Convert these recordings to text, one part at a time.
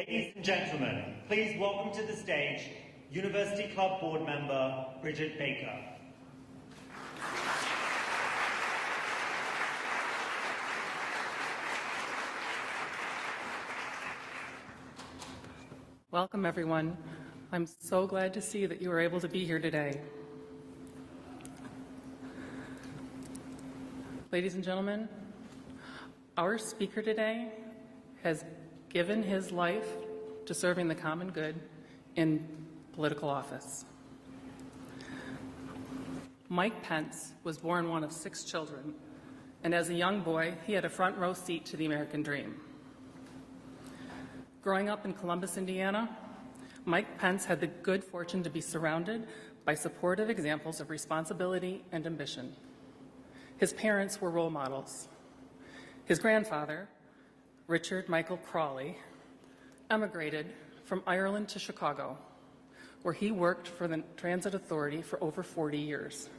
Ladies and gentlemen, please welcome to the stage University Club board member Bridget Baker. Welcome, everyone. I'm so glad to see that you were able to be here today. Ladies and gentlemen, our speaker today has given his life to serving the common good in political office. Mike Pence was born one of 6 children, and as a young boy, he had a front row seat to the American dream. Growing up in Columbus, Indiana, Mike Pence had the good fortune to be surrounded by supportive examples of responsibility and ambition. His parents were role models. His grandfather, Richard Michael Crawley, emigrated from Ireland to Chicago, where he worked for the Transit Authority for over 40 years.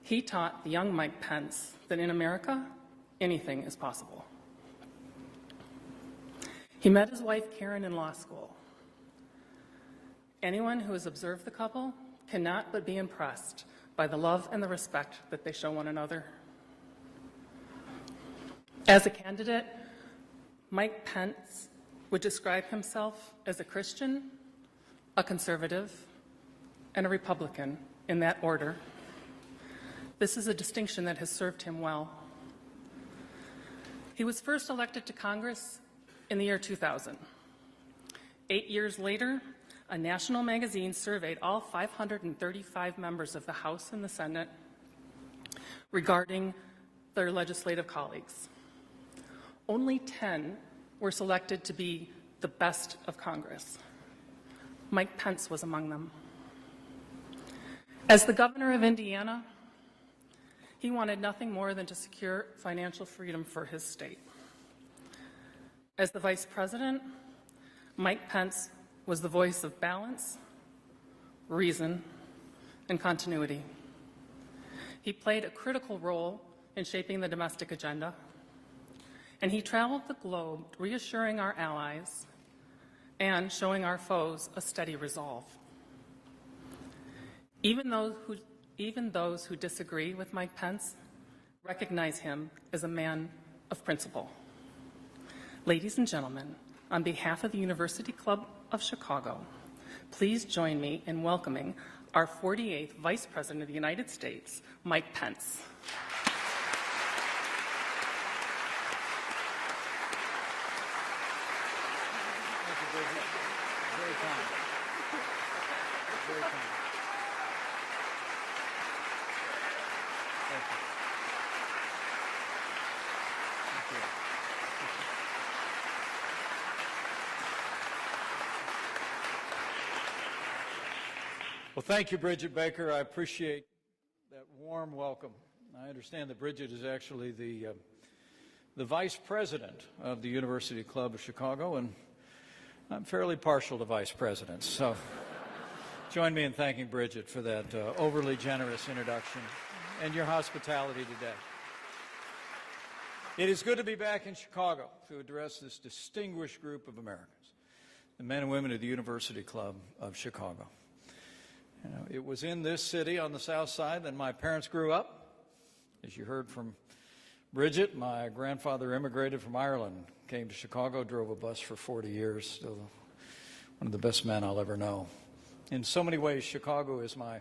He taught the young Mike Pence that in America, anything is possible. He met his wife, Karen, in law school. Anyone who has observed the couple cannot but be impressed by the love and the respect that they show one another. As a candidate, Mike Pence would describe himself as a Christian, a conservative, and a Republican, in that order. This is a distinction that has served him well. He was first elected to Congress in the year 2000. 8 years later, a national magazine surveyed all 535 members of the House and the Senate regarding their legislative colleagues. Only 10 were selected to be the best of Congress. Mike Pence was among them. As the governor of Indiana, he wanted nothing more than to secure financial freedom for his state. As the vice president, Mike Pence was the voice of balance, reason, and continuity. He played a critical role in shaping the domestic agenda, and he traveled the globe reassuring our allies and showing our foes a steady resolve. Even those who disagree with Mike Pence recognize him as a man of principle. Ladies and gentlemen, on behalf of the University Club of Chicago, please join me in welcoming our 48th Vice President of the United States, Mike Pence. Thank you, Bridget. Very kind. Very kind. Thank you. Thank you. Well, thank you, Bridget Baker. I appreciate that warm welcome. I understand that Bridget is actually the vice president of the University Club of Chicago, and I'm fairly partial to vice presidents. So join me in thanking Bridget for that overly generous introduction and your hospitality today. It is good to be back in Chicago to address this distinguished group of Americans, the men and women of the University Club of Chicago. You know, it was in this city on the south side that my parents grew up. As you heard from Bridget, my grandfather immigrated from Ireland, came to Chicago, drove a bus for 40 years, still one of the best men I'll ever know. In so many ways, Chicago is my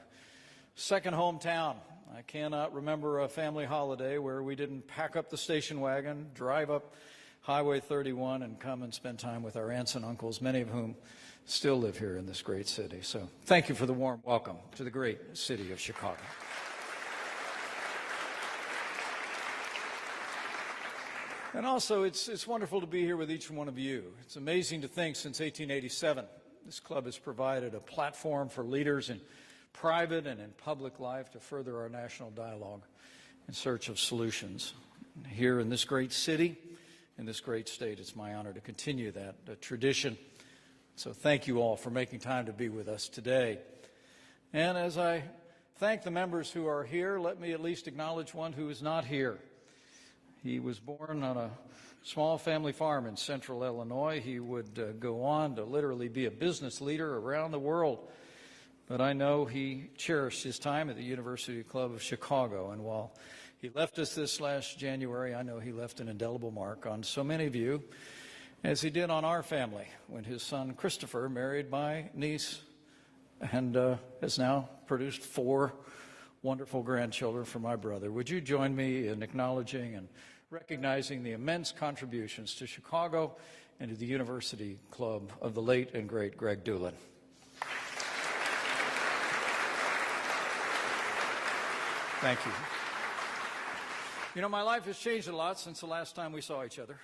second hometown. I cannot remember a family holiday where we didn't pack up the station wagon, drive up Highway 31, and come and spend time with our aunts and uncles, many of whom still live here in this great city. So thank you for the warm welcome to the great city of Chicago. And also, it's wonderful to be here with each one of you. It's amazing to think since 1887, this club has provided a platform for leaders in private and in public life to further our national dialogue in search of solutions. Here in this great city, in this great state, it's my honor to continue that tradition. So thank you all for making time to be with us today. And as I thank the members who are here, let me at least acknowledge one who is not here. He was born on a small family farm in central Illinois. He would go on to literally be a business leader around the world. But I know he cherished his time at the University Club of Chicago. And while he left us this last January, I know he left an indelible mark on so many of you, as he did on our family when his son Christopher married my niece and has now produced 4 wonderful grandchildren for my brother. Would you join me in acknowledging and recognizing the immense contributions to Chicago and to the University Club of the late and great Greg Doolin? Thank you. You know, my life has changed a lot since the last time we saw each other.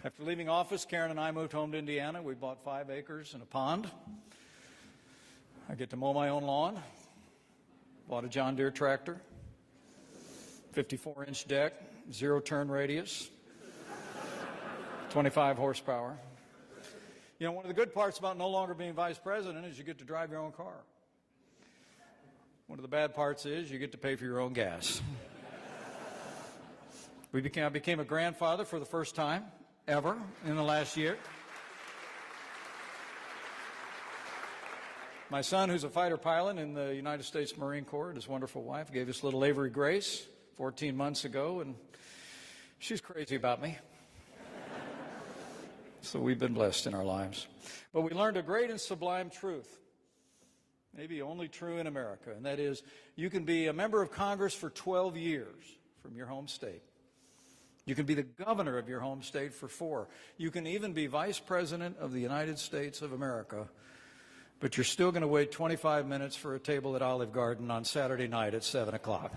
After leaving office, Karen and I moved home to Indiana. We bought 5 acres and a pond. I get to mow my own lawn. Bought a John Deere tractor, 54-inch deck, 0 turn radius, 25 horsepower. You know, one of the good parts about no longer being vice president is you get to drive your own car. One of the bad parts is you get to pay for your own gas. I became a grandfather for the first time ever in the last year. My son, who's a fighter pilot in the United States Marine Corps, and his wonderful wife gave us little Avery Grace 14 months ago, and she's crazy about me. So we've been blessed in our lives. But we learned a great and sublime truth, maybe only true in America, and that is you can be a member of Congress for 12 years from your home state. You can be the governor of your home state for 4. You can even be vice president of the United States of America, but you're still going to wait 25 minutes for a table at Olive Garden on Saturday night at 7 o'clock.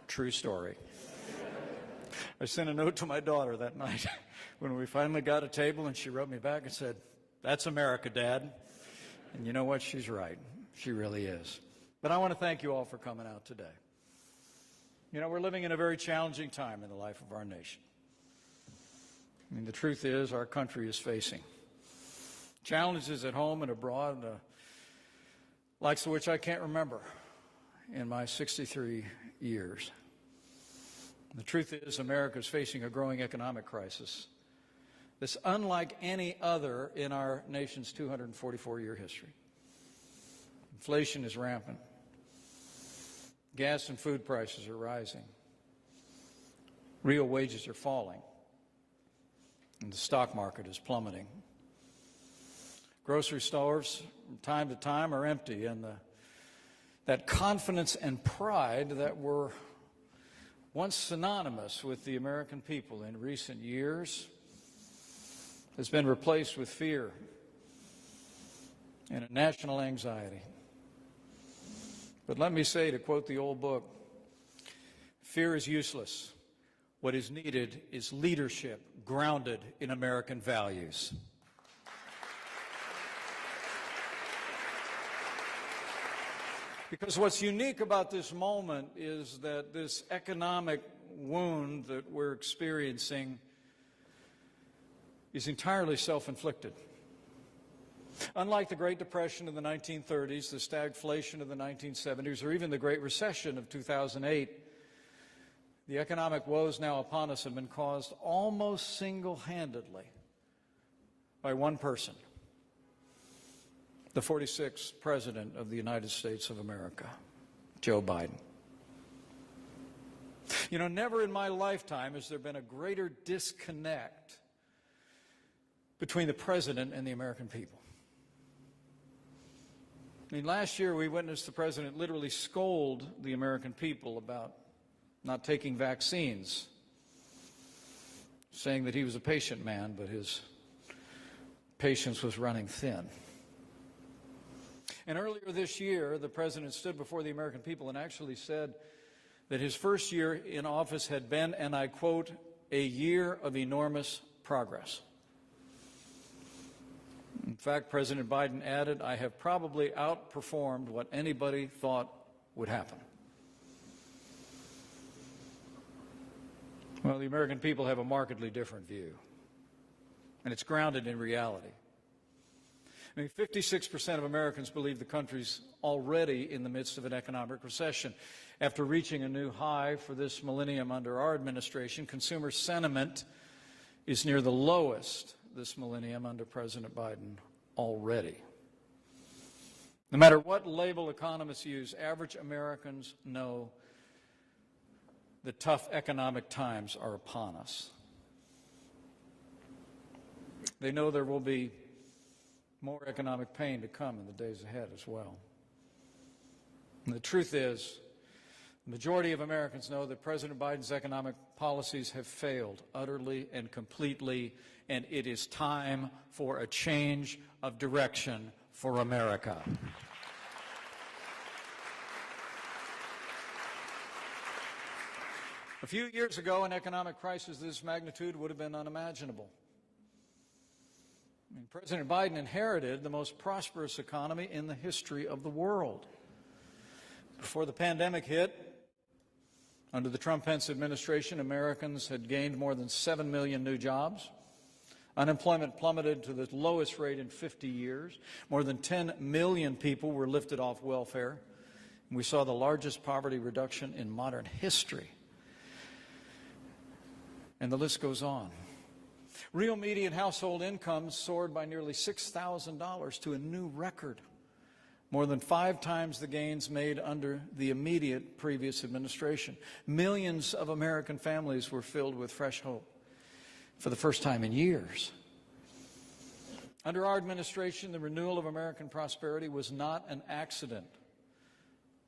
True story. I sent a note to my daughter that night when we finally got a table, and she wrote me back and said, "That's America, Dad." And you know what? She's right. She really is. But I want to thank you all for coming out today. You know, we're living in a very challenging time in the life of our nation. I mean, the truth is our country is facing challenges at home and abroad, likes of which I can't remember in my 63 years. The truth is America is facing a growing economic crisis that's unlike any other in our nation's 244-year history. Inflation is rampant. Gas and food prices are rising. Real wages are falling. And the stock market is plummeting. Grocery stores, from time to time, are empty, and that confidence and pride that were once synonymous with the American people in recent years has been replaced with fear and a national anxiety. But let me say, to quote the old book, fear is useless. What is needed is leadership grounded in American values. Because what's unique about this moment is that this economic wound that we're experiencing is entirely self-inflicted. Unlike the Great Depression of the 1930s, the stagflation of the 1970s, or even the Great Recession of 2008, the economic woes now upon us have been caused almost single-handedly by one person, the 46th President of the United States of America, Joe Biden. You know, never in my lifetime has there been a greater disconnect between the President and the American people. I mean, last year we witnessed the President literally scold the American people about not taking vaccines, saying that he was a patient man, but his patience was running thin. And earlier this year, the President stood before the American people and actually said that his first year in office had been, and I quote, a year of enormous progress. In fact, President Biden added, "I have probably outperformed what anybody thought would happen." Well, the American people have a markedly different view, and it's grounded in reality. I mean, 56% of Americans believe the country's already in the midst of an economic recession. After reaching a new high for this millennium under our administration, consumer sentiment is near the lowest this millennium under President Biden already. No matter what label economists use, average Americans know that tough economic times are upon us. They know there will be more economic pain to come in the days ahead as well. And the truth is, the majority of Americans know that President Biden's economic policies have failed utterly and completely, and it is time for a change of direction for America. A few years ago, an economic crisis of this magnitude would have been unimaginable. I mean, President Biden inherited the most prosperous economy in the history of the world. Before the pandemic hit, under the Trump-Pence administration, Americans had gained more than 7 million new jobs. Unemployment plummeted to the lowest rate in 50 years. More than 10 million people were lifted off welfare. And we saw the largest poverty reduction in modern history. And the list goes on. Real median household incomes soared by nearly $6,000 to a new record, more than 5 times the gains made under the immediate previous administration. Millions of American families were filled with fresh hope for the first time in years. Under our administration, the renewal of American prosperity was not an accident.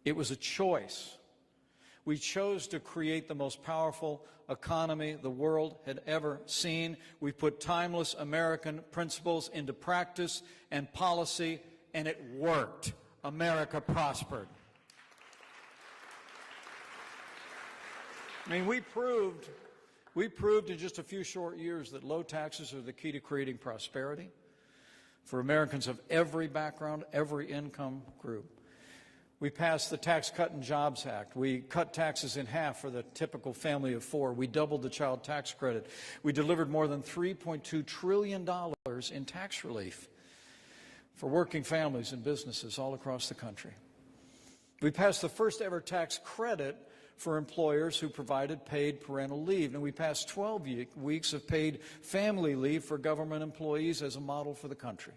It was a choice. We chose to create the most powerful economy the world had ever seen. We put timeless American principles into practice and policy, and it worked. America prospered. I mean, we proved in just a few short years that low taxes are the key to creating prosperity for Americans of every background, every income group. We passed the Tax Cut and Jobs Act. We cut taxes in half for the typical family of 4. We doubled the child tax credit. We delivered more than $3.2 trillion in tax relief for working families and businesses all across the country. We passed the first ever tax credit for employers who provided paid parental leave. And we passed 12 weeks of paid family leave for government employees as a model for the country.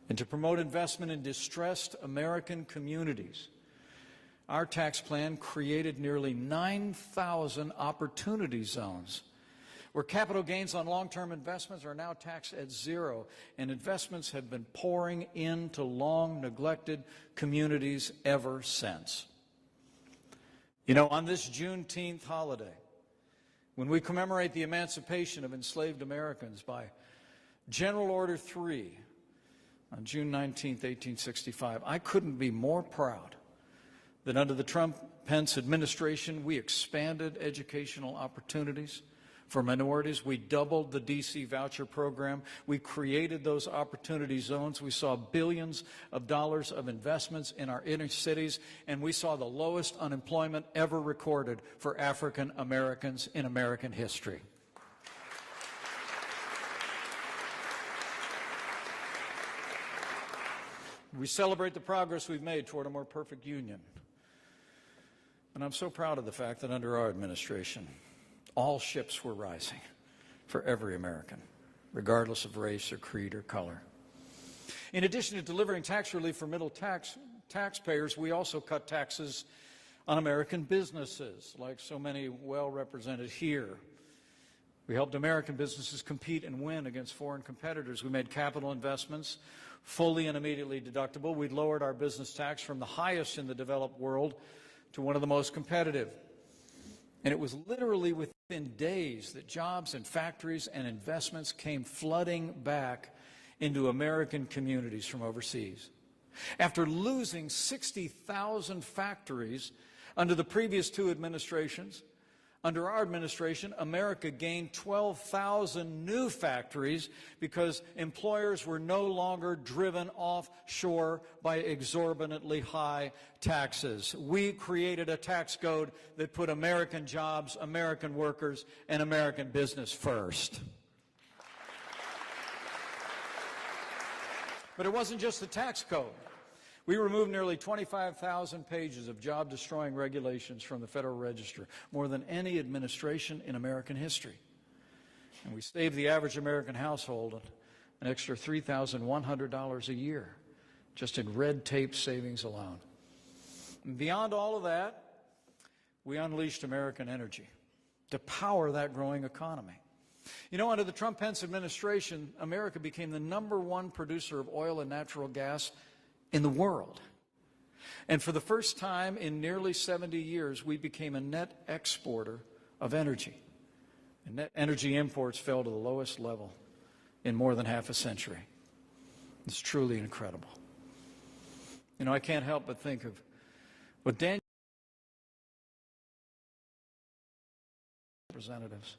And to promote investment in distressed American communities, our tax plan created nearly 9,000 opportunity zones where capital gains on long-term investments are now taxed at 0, and investments have been pouring into long-neglected communities ever since. You know, on this Juneteenth holiday, when we commemorate the emancipation of enslaved Americans by General Order 3, on June 19, 1865, I couldn't be more proud that under the Trump-Pence administration, we expanded educational opportunities for minorities. We doubled the D.C. voucher program. We created those opportunity zones. We saw billions of dollars of investments in our inner cities, and we saw the lowest unemployment ever recorded for African Americans in American history. We celebrate the progress we've made toward a more perfect union. And I'm so proud of the fact that under our administration, all ships were rising for every American, regardless of race or creed or color. In addition to delivering tax relief for middle taxpayers, we also cut taxes on American businesses, like so many well represented here. We helped American businesses compete and win against foreign competitors. We made capital investments fully and immediately deductible. We lowered our business tax from the highest in the developed world to one of the most competitive. And it was literally within days that jobs and factories and investments came flooding back into American communities from overseas. After losing 60,000 factories under the previous 2 administrations, under our administration, America gained 12,000 new factories because employers were no longer driven offshore by exorbitantly high taxes. We created a tax code that put American jobs, American workers, and American business first. But it wasn't just the tax code. We removed nearly 25,000 pages of job-destroying regulations from the Federal Register, more than any administration in American history. And we saved the average American household an extra $3,100 a year, just in red tape savings alone. And beyond all of that, we unleashed American energy to power that growing economy. You know, under the Trump-Pence administration, America became the #1 producer of oil and natural gas in the world. And for the first time in nearly 70 years, we became a net exporter of energy. And net energy imports fell to the lowest level in more than half a century. It's truly incredible. You know, I can't help but think of what Daniel representatives.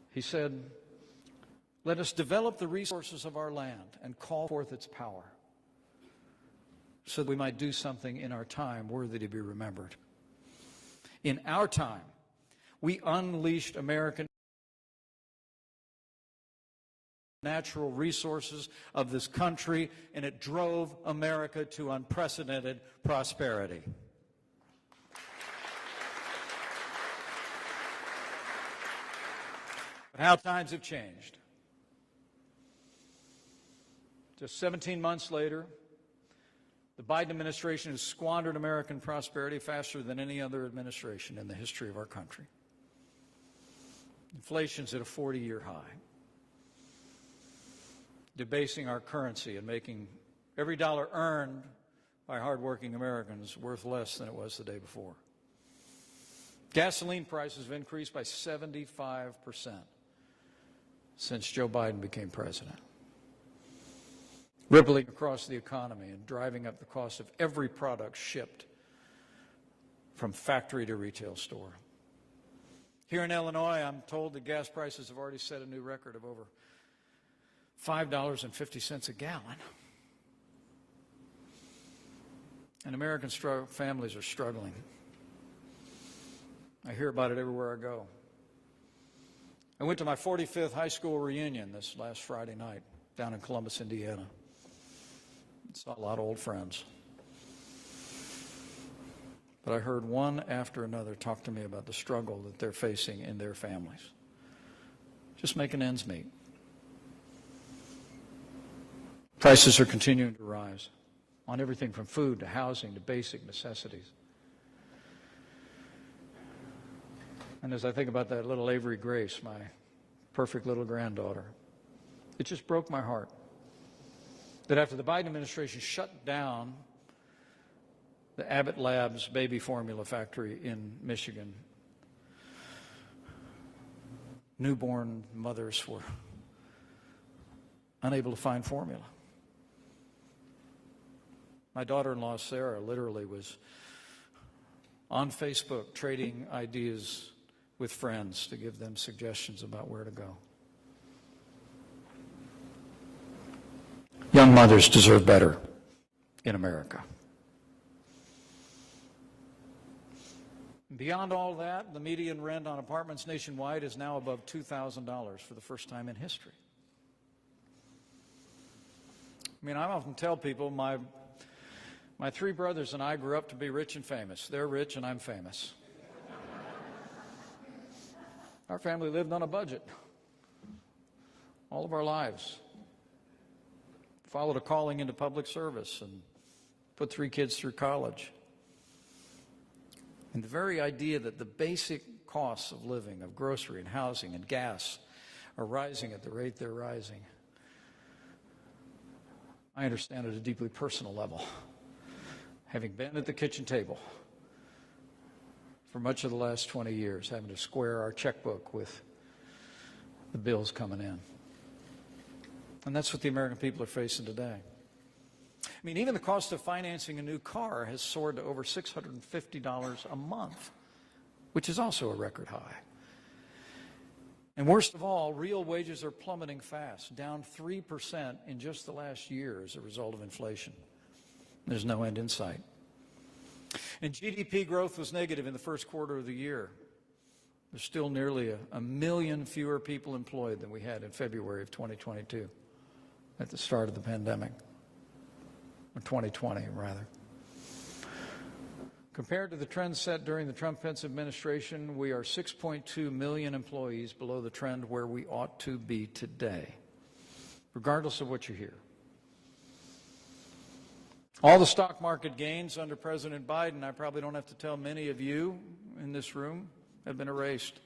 He said, "Let us develop the resources of our land and call forth its power so that we might do something in our time worthy to be remembered." In our time, we unleashed American natural resources of this country, and it drove America to unprecedented prosperity. But how times have changed. Just 17 months later, the Biden administration has squandered American prosperity faster than any other administration in the history of our country. Inflation's at a 40-year high, debasing our currency and making every dollar earned by hardworking Americans worth less than it was the day before. Gasoline prices have increased by 75% since Joe Biden became president, rippling across the economy and driving up the cost of every product shipped from factory to retail store. Here in Illinois, I'm told that gas prices have already set a new record of over $5.50 a gallon. And American families are struggling. I hear about it everywhere I go. I went to my 45th high school reunion this last Friday night down in Columbus, Indiana. Saw a lot of old friends. But I heard one after another talk to me about the struggle that they're facing in their families, just making ends meet. Prices are continuing to rise on everything from food to housing to basic necessities. And as I think about that little Avery Grace, my perfect little granddaughter, it just broke my heart that after the Biden administration shut down the Abbott Labs baby formula factory in Michigan, newborn mothers were unable to find formula. My daughter-in-law, Sarah, literally was on Facebook trading ideas with friends to give them suggestions about where to go. Young mothers deserve better in America. Beyond all that, the median rent on apartments nationwide is now above $2,000 for the first time in history. I mean, I often tell people my three brothers and I grew up to be rich and famous. They're rich and I'm famous. Our family lived on a budget all of our lives. Followed a calling into public service and put 3 kids through college. And the very idea that the basic costs of living, of grocery and housing and gas, are rising at the rate they're rising, I understand at a deeply personal level, having been at the kitchen table for much of the last 20 years, having to square our checkbook with the bills coming in. And that's what the American people are facing today. I mean, even the cost of financing a new car has soared to over $650 a month, which is also a record high. And worst of all, real wages are plummeting fast, down 3% in just the last year as a result of inflation. There's no end in sight. And GDP growth was negative in the first quarter of the year. There's still nearly a million fewer people employed than we had in February of 2022. at the start of the pandemic, or 2020 rather. Compared to the trend set during the Trump-Pence administration, we are 6.2 million employees below the trend where we ought to be today, regardless of what you hear. All the stock market gains under President Biden, I probably don't have to tell many of you in this room, have been erased,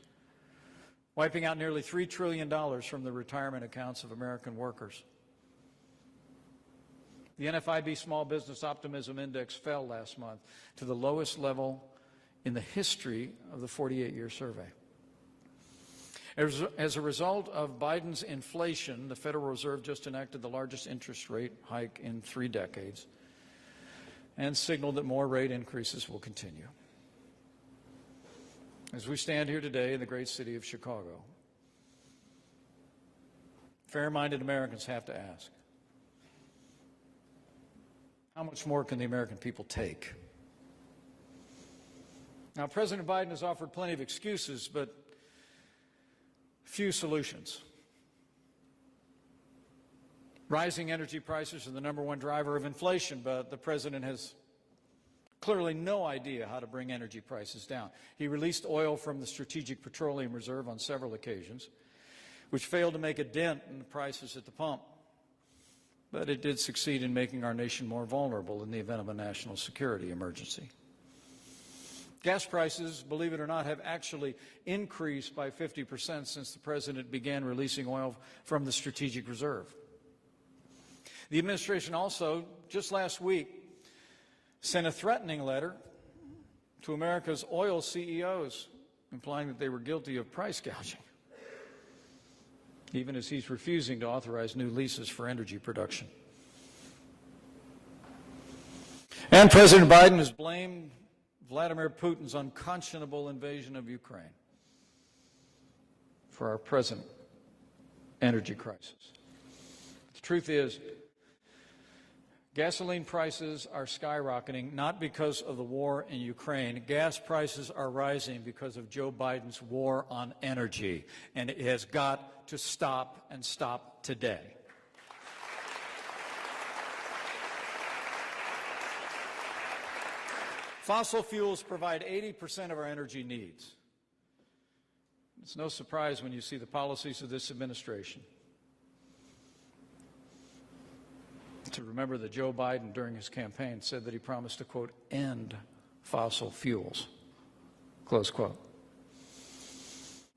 wiping out nearly $3 trillion from the retirement accounts of American workers. The NFIB Small Business Optimism Index fell last month to the lowest level in the history of the 48-year survey. As a result of Biden's inflation, the Federal Reserve just enacted the largest interest rate hike in 3 decades and signaled that more rate increases will continue. As we stand here today in the great city of Chicago, fair-minded Americans have to ask, how much more can the American people take? Now, President Biden has offered plenty of excuses, but few solutions. Rising energy prices are the #1 driver of inflation, but the president has clearly no idea how to bring energy prices down. He released oil from the Strategic Petroleum Reserve on several occasions, which failed to make a dent in the prices at the pump. But it did succeed in making our nation more vulnerable in the event of a national security emergency. Gas prices, believe it or not, have actually increased by 50% since the president began releasing oil from the Strategic Reserve. The administration also, just last week, sent a threatening letter to America's oil CEOs, implying that they were guilty of price gouging, even as he's refusing to authorize new leases for energy production. And President Biden has blamed Vladimir Putin's unconscionable invasion of Ukraine for our present energy crisis. The truth is, gasoline prices are skyrocketing not because of the war in Ukraine. Gas prices are rising because of Joe Biden's war on energy, and it has got to stop, and stop today. Fossil fuels provide 80% of our energy needs. It's no surprise when you see the policies of this administration to remember that Joe Biden, during his campaign, said that he promised to, quote, end fossil fuels, close quote.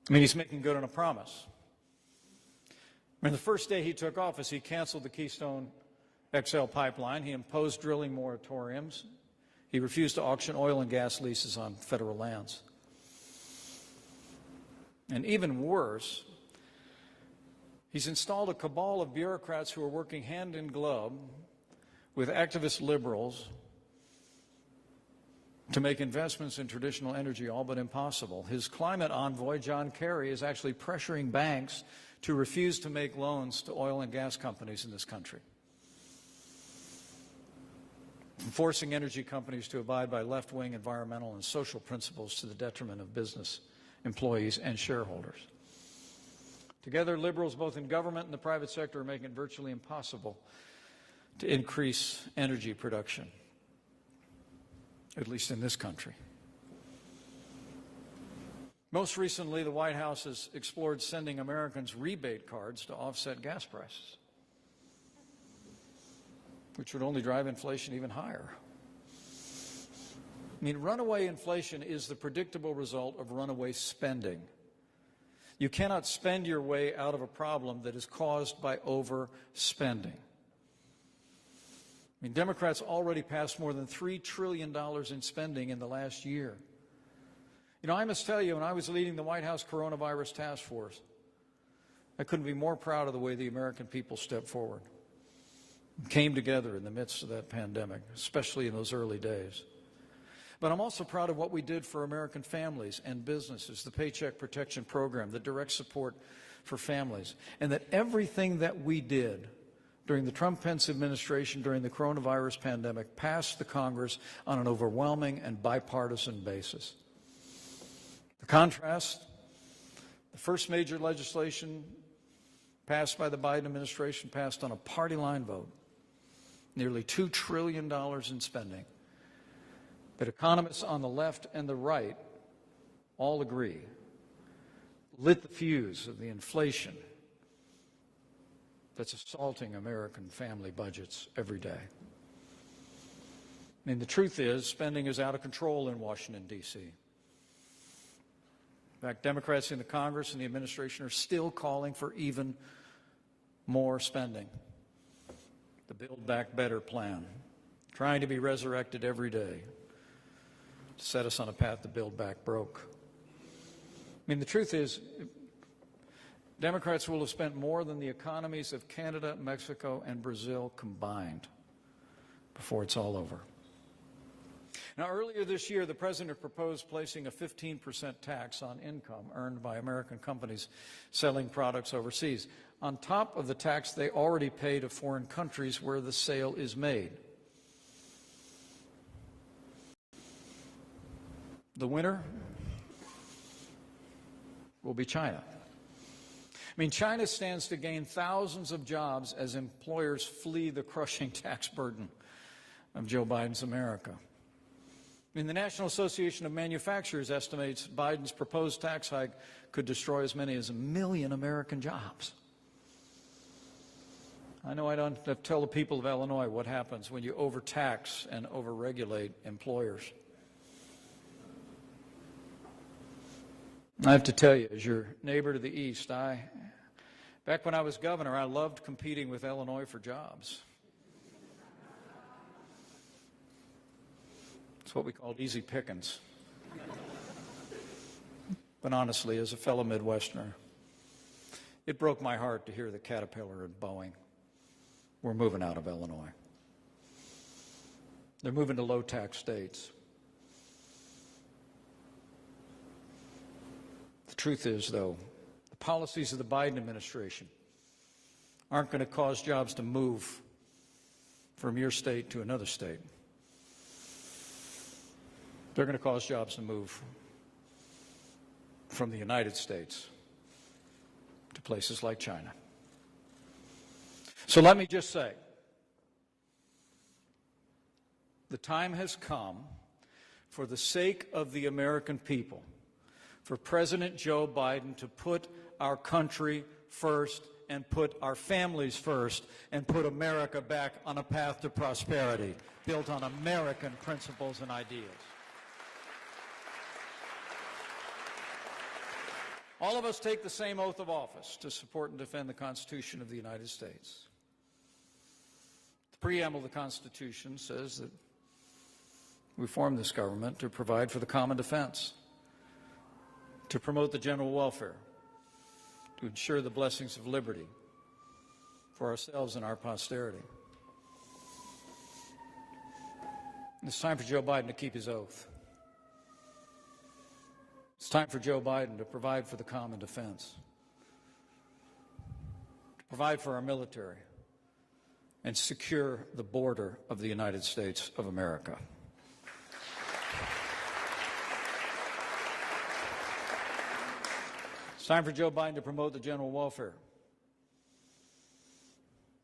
I mean, he's making good on a promise. I mean, the first day he took office, he canceled the Keystone XL pipeline. He imposed drilling moratoriums. He refused to auction oil and gas leases on federal lands. And even worse, he's installed a cabal of bureaucrats who are working hand in glove with activist liberals to make investments in traditional energy all but impossible. His climate envoy, John Kerry, is actually pressuring banks to refuse to make loans to oil and gas companies in this country, forcing energy companies to abide by left-wing environmental and social principles to the detriment of business employees and shareholders. Together, liberals both in government and the private sector are making it virtually impossible to increase energy production, at least in this country. Most recently, the White House has explored sending Americans rebate cards to offset gas prices, which would only drive inflation even higher. I mean, runaway inflation is the predictable result of runaway spending. You cannot spend your way out of a problem that is caused by overspending. I mean, Democrats already passed more than $3 trillion in spending in the last year. You know, I must tell you, when I was leading the White House Coronavirus Task Force, I couldn't be more proud of the way the American people stepped forward, came together in the midst of that pandemic, especially in those early days. But I'm also proud of what we did for American families and businesses, the Paycheck Protection Program, the direct support for families, and that everything that we did during the Trump-Pence administration during the coronavirus pandemic passed the Congress on an overwhelming and bipartisan basis. The contrast, the first major legislation passed by the Biden administration, passed on a party line vote, nearly $2 trillion in spending. But economists on the left and the right all agree, lit the fuse of the inflation that's assaulting American family budgets every day. I mean, the truth is, spending is out of control in Washington, D.C. In fact, Democrats in the Congress and the administration are still calling for even more spending. The Build Back Better plan, trying to be resurrected every day to set us on a path to build back broke. I mean, the truth is, Democrats will have spent more than the economies of Canada, Mexico, and Brazil combined before it's all over. Now, earlier this year, the President proposed placing a 15% tax on income earned by American companies selling products overseas, on top of the tax they already pay to foreign countries where the sale is made. The winner will be China. I mean, China stands to gain thousands of jobs as employers flee the crushing tax burden of Joe Biden's America. I mean, the National Association of Manufacturers estimates Biden's proposed tax hike could destroy as many as 1 million American jobs. I know I don't have to tell the people of Illinois what happens when you overtax and overregulate employers. I have to tell you, as your neighbor to the east, back when I was governor, I loved competing with Illinois for jobs. It's what we called easy pickings. But honestly, as a fellow Midwesterner, it broke my heart to hear that Caterpillar and Boeing were moving out of Illinois. They're moving to low-tax states. The truth is, though, the policies of the Biden administration aren't going to cause jobs to move from your state to another state. They're going to cause jobs to move from the United States to places like China. So let me just say, the time has come, for the sake of the American people, for President Joe Biden to put our country first and put our families first and put America back on a path to prosperity built on American principles and ideas. All of us take the same oath of office to support and defend the Constitution of the United States. The preamble of the Constitution says that we form this government to provide for the common defense, to promote the general welfare, to ensure the blessings of liberty for ourselves and our posterity. It's time for Joe Biden to keep his oath. It's time for Joe Biden to provide for the common defense, to provide for our military, and secure the border of the United States of America. It's time for Joe Biden to promote the general welfare.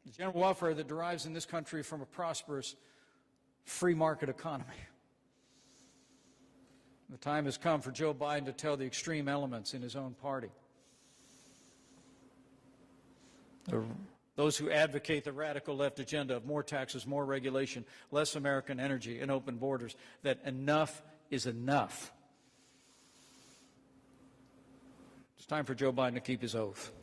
The general welfare that derives in this country from a prosperous free market economy. The time has come for Joe Biden to tell the extreme elements in his own party, those who advocate the radical left agenda of more taxes, more regulation, less American energy, and open borders, that enough is enough. It's time for Joe Biden to keep his oath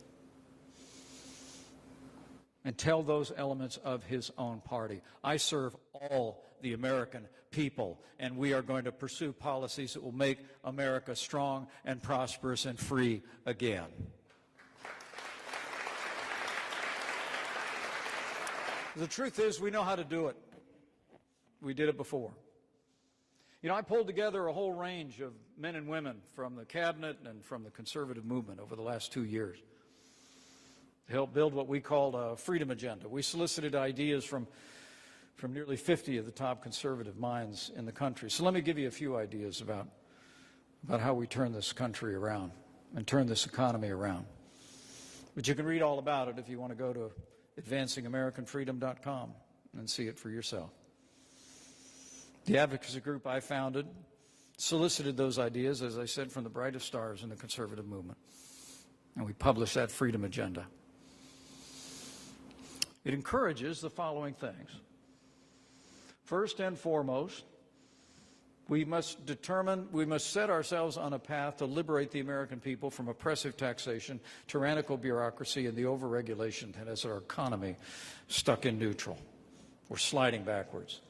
and tell those elements of his own party, I serve all the American people, and we are going to pursue policies that will make America strong and prosperous and free again. The truth is, we know how to do it. We did it before. You know, I pulled together a whole range of men and women from the cabinet and from the conservative movement over the last 2 years to help build what we called a freedom agenda. We solicited ideas from nearly 50 of the top conservative minds in the country. So let me give you a few ideas about how we turn this country around and turn this economy around. But you can read all about it if you want to go to advancingamericanfreedom.com and see it for yourself. The advocacy group I founded solicited those ideas, as I said, from the brightest stars in the conservative movement. And we published that freedom agenda. It encourages the following things. First and foremost, we must set ourselves on a path to liberate the American people from oppressive taxation, tyrannical bureaucracy, and the overregulation that has our economy stuck in neutral. We're sliding backwards.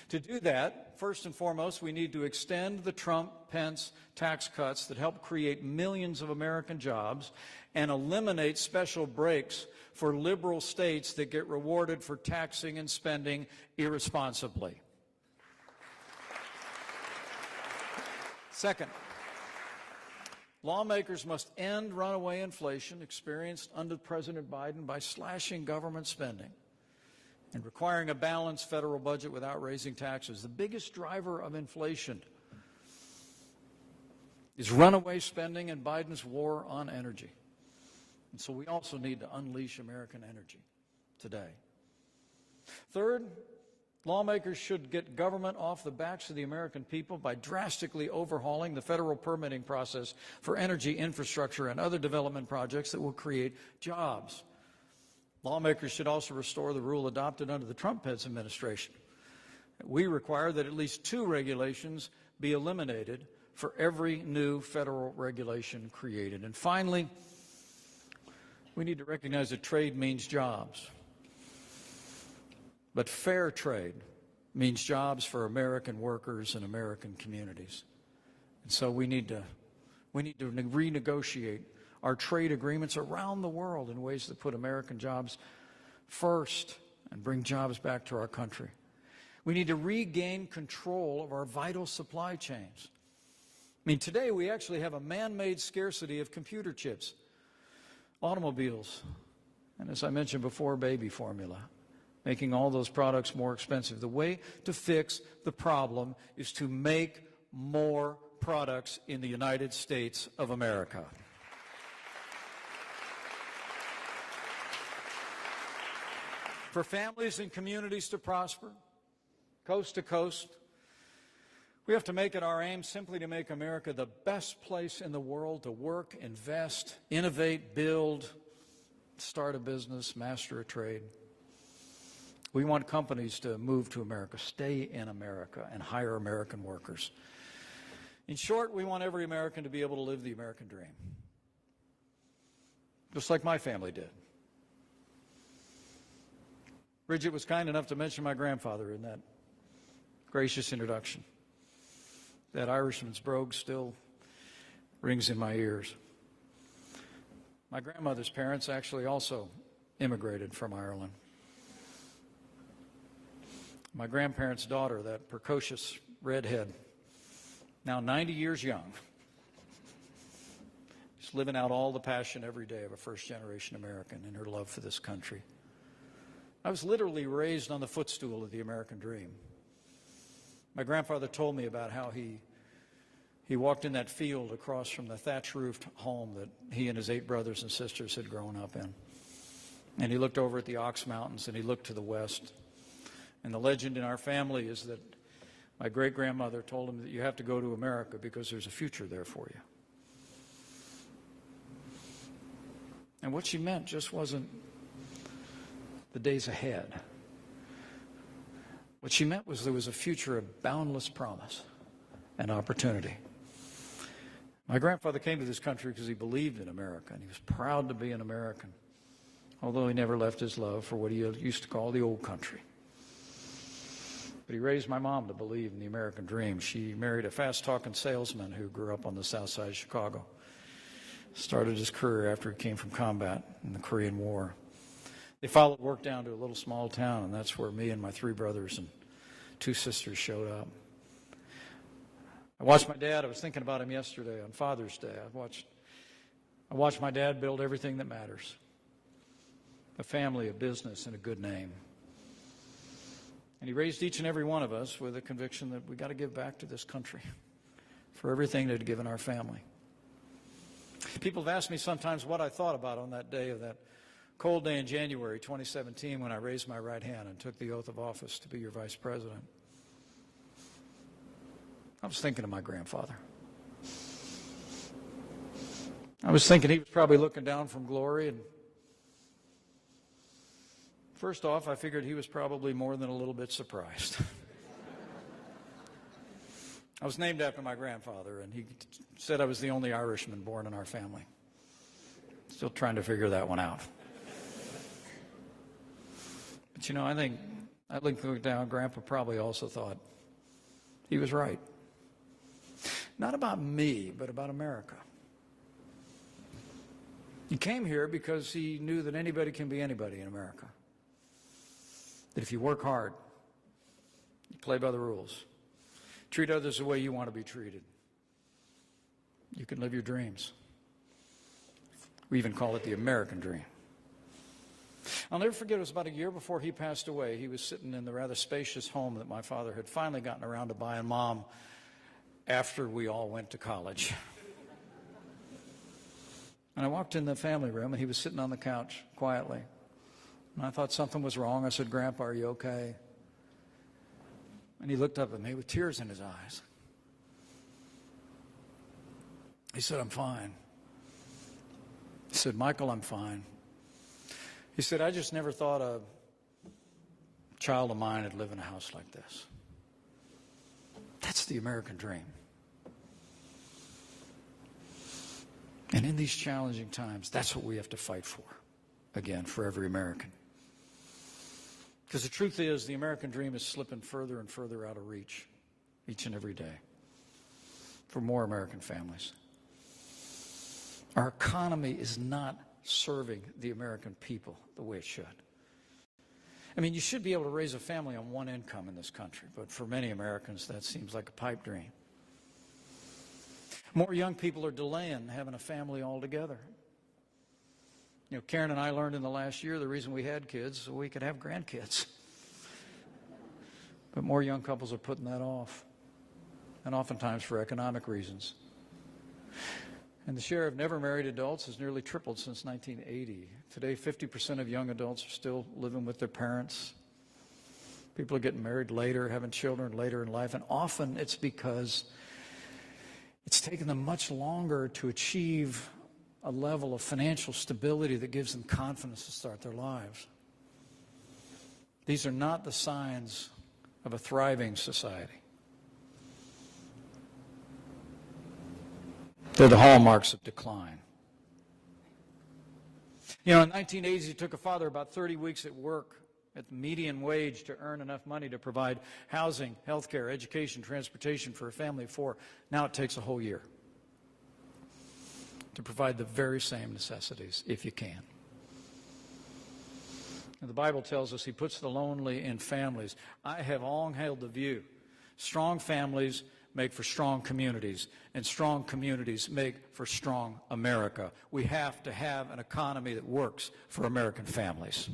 To do that, first and foremost, we need to extend the Trump-Pence tax cuts that help create millions of American jobs and eliminate special breaks for liberal states that get rewarded for taxing and spending irresponsibly. Second, lawmakers must end runaway inflation experienced under President Biden by slashing government spending and requiring a balanced federal budget without raising taxes. The biggest driver of inflation is runaway spending and Biden's war on energy. And so we also need to unleash American energy today. Third, lawmakers should get government off the backs of the American people by drastically overhauling the federal permitting process for energy infrastructure and other development projects that will create jobs. Lawmakers should also restore the rule adopted under the Trump-Pence administration. We require that at least 2 regulations be eliminated for every new federal regulation created. And finally, we need to recognize that trade means jobs. But fair trade means jobs for American workers and American communities. And so we need to renegotiate our trade agreements around the world in ways that put American jobs first and bring jobs back to our country. We need to regain control of our vital supply chains. I mean, today we actually have a man-made scarcity of computer chips, automobiles, and as I mentioned before, baby formula, making all those products more expensive. The way to fix the problem is to make more products in the United States of America. For families and communities to prosper, coast to coast, we have to make it our aim simply to make America the best place in the world to work, invest, innovate, build, start a business, master a trade. We want companies to move to America, stay in America, and hire American workers. In short, we want every American to be able to live the American dream, just like my family did. Bridget was kind enough to mention my grandfather in that gracious introduction. That Irishman's brogue still rings in my ears. My grandmother's parents actually also immigrated from Ireland. My grandparents' daughter, that precocious redhead, now 90 years young, is living out all the passion every day of a first-generation American in her love for this country. I was literally raised on the footstool of the American dream. My grandfather told me about how he walked in that field across from the thatch-roofed home that he and his 8 brothers and sisters had grown up in. And he looked over at the Ox Mountains and he looked to the west. And the legend in our family is that my great-grandmother told him that you have to go to America because there's a future there for you. And what she meant just wasn't the days ahead. What she meant was there was a future of boundless promise and opportunity. My grandfather came to this country because he believed in America, and he was proud to be an American, although he never left his love for what he used to call the old country. But he raised my mom to believe in the American dream. She married a fast-talking salesman who grew up on the south side of Chicago. Started his career after he came from combat in the Korean War. They followed work down to a little small town, and that's where me and my 3 brothers and 2 sisters showed up. I watched my dad. I was thinking about him yesterday on Father's Day. I watched my dad build everything that matters. A family, a business, and a good name. And he raised each and every one of us with a conviction that we got to give back to this country for everything that he'd given our family. People have asked me sometimes what I thought about on that day of that cold day in January 2017 when I raised my right hand and took the oath of office to be your vice president. I was thinking of my grandfather. I was thinking he was probably looking down from glory, and first off, I figured he was probably more than a little bit surprised. I was named after my grandfather, and he said I was the only Irishman born in our family. Still trying to figure that one out. But you know, I think looking down, Grandpa probably also thought he was right. Not about me, but about America. He came here because he knew that anybody can be anybody in America. That if you work hard, you play by the rules, treat others the way you want to be treated, you can live your dreams. We even call it the American dream. I'll never forget, it was about a year before he passed away. He was sitting in the rather spacious home that my father had finally gotten around to buying Mom after we all went to college. And I walked in the family room, and he was sitting on the couch quietly. And I thought something was wrong. I said, "Grandpa, are you okay?" And he looked up at me with tears in his eyes. He said, "I'm fine." He said, "Michael, I'm fine." He said, "I just never thought a child of mine would live in a house like this." That's the American dream. And in these challenging times, that's what we have to fight for, again, for every American. Because the truth is, the American dream is slipping further and further out of reach each and every day for more American families. Our economy is not serving the American people the way it should. I mean, you should be able to raise a family on one income in this country, but for many Americans, that seems like a pipe dream. More young people are delaying having a family altogether. You know, Karen and I learned in the last year the reason we had kids is so we could have grandkids. But more young couples are putting that off, and oftentimes for economic reasons. And the share of never married adults has nearly tripled since 1980. Today, 50% of young adults are still living with their parents. People are getting married later, having children later in life, and often it's because it's taken them much longer to achieve a level of financial stability that gives them confidence to start their lives. These are not the signs of a thriving society. They're the hallmarks of decline. You know, in the 1980s, it took a father about 30 weeks at work at the median wage to earn enough money to provide housing, health care, education, transportation for a family of four. Now it takes a whole year to provide the very same necessities, if you can. And the Bible tells us he puts the lonely in families. I have long held the view, strong families make for strong communities, and strong communities make for strong America. We have to have an economy that works for American families.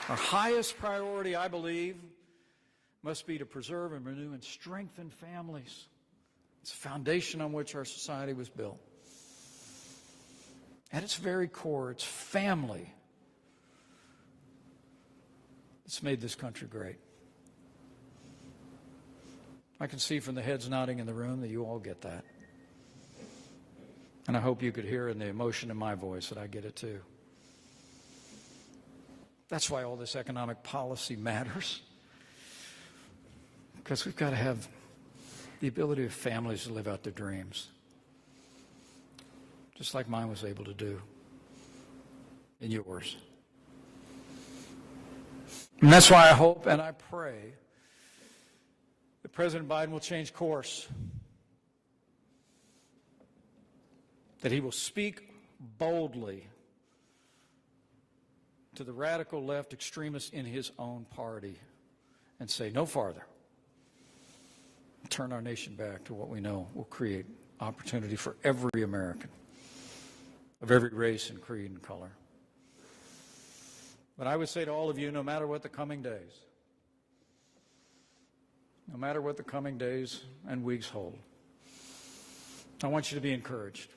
Our highest priority, I believe, must be to preserve and renew and strengthen families. It's the foundation on which our society was built. At its very core, it's family that's made this country great. I can see from the heads nodding in the room that you all get that. And I hope you could hear in the emotion in my voice that I get it too. That's why all this economic policy matters. Because we've got to have the ability of families to live out their dreams. Just like mine was able to do. And yours. And that's why I hope and I pray that President Biden will change course. That he will speak boldly to the radical left extremists in his own party and say no farther. Turn our nation back to what we know will create opportunity for every American of every race and creed and color. But I would say to all of you, no matter what the coming days, no matter what the coming days and weeks hold. I want you to be encouraged.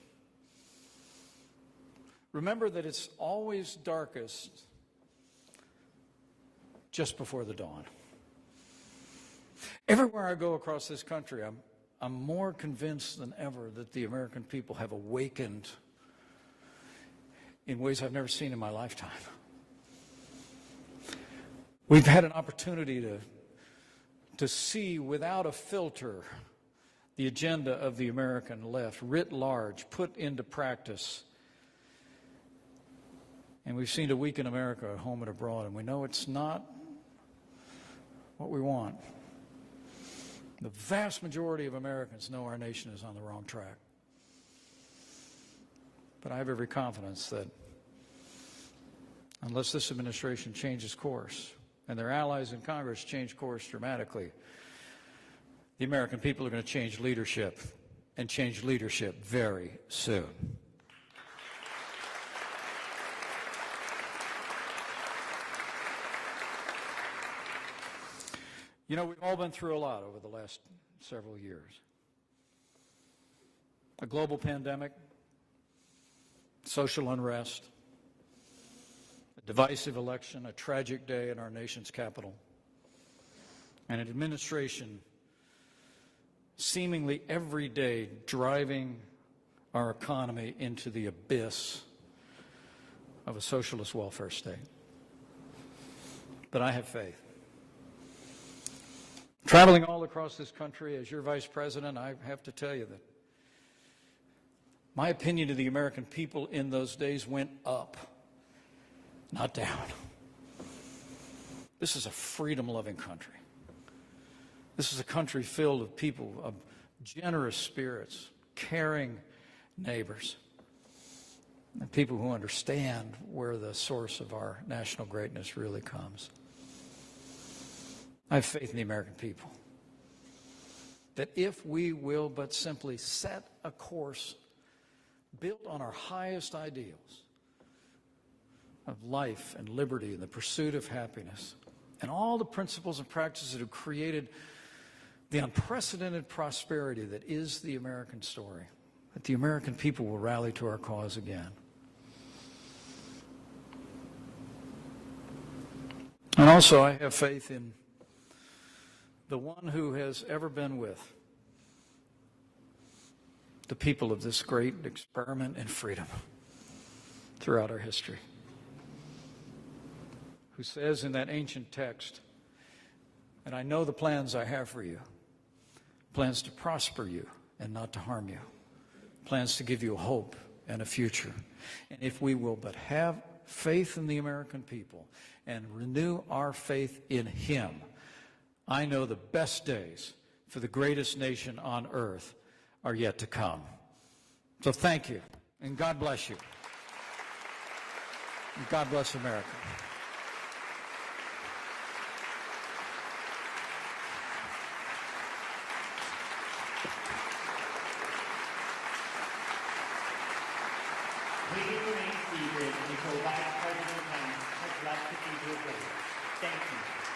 Remember that it's always darkest just before the dawn. Everywhere I go across this country, I'm more convinced than ever that the American people have awakened in ways I've never seen in my lifetime. We've had an opportunity to see without a filter the agenda of the American left, writ large, put into practice. And we've seen to weaken America at home and abroad, and we know it's not what we want. The vast majority of Americans know our nation is on the wrong track. But I have every confidence that unless this administration changes course and their allies in Congress change course dramatically, the American people are going to change leadership, and change leadership very soon. You know, we've all been through a lot over the last several years. A global pandemic, social unrest, a divisive election, a tragic day in our nation's capital, and an administration seemingly every day driving our economy into the abyss of a socialist welfare state. But I have faith. Traveling all across this country as your vice president, I have to tell you that my opinion of the American people in those days went up, not down. This is a freedom-loving country. This is a country filled with people of generous spirits, caring neighbors, and people who understand where the source of our national greatness really comes. I have faith in the American people that if we will but simply set a course built on our highest ideals of life and liberty and the pursuit of happiness and all the principles and practices that have created the unprecedented prosperity that is the American story, that the American people will rally to our cause again. And also I have faith in the one who has ever been with the people of this great experiment in freedom throughout our history, who says in that ancient text, "And I know the plans I have for you, plans to prosper you and not to harm you, plans to give you a hope and a future." And if we will but have faith in the American people and renew our faith in Him, I know the best days for the greatest nation on earth are yet to come. So thank you, and God bless you. And God bless America. Please remain seated until Vice President Pence has left the Cathedral Gate. Thank you.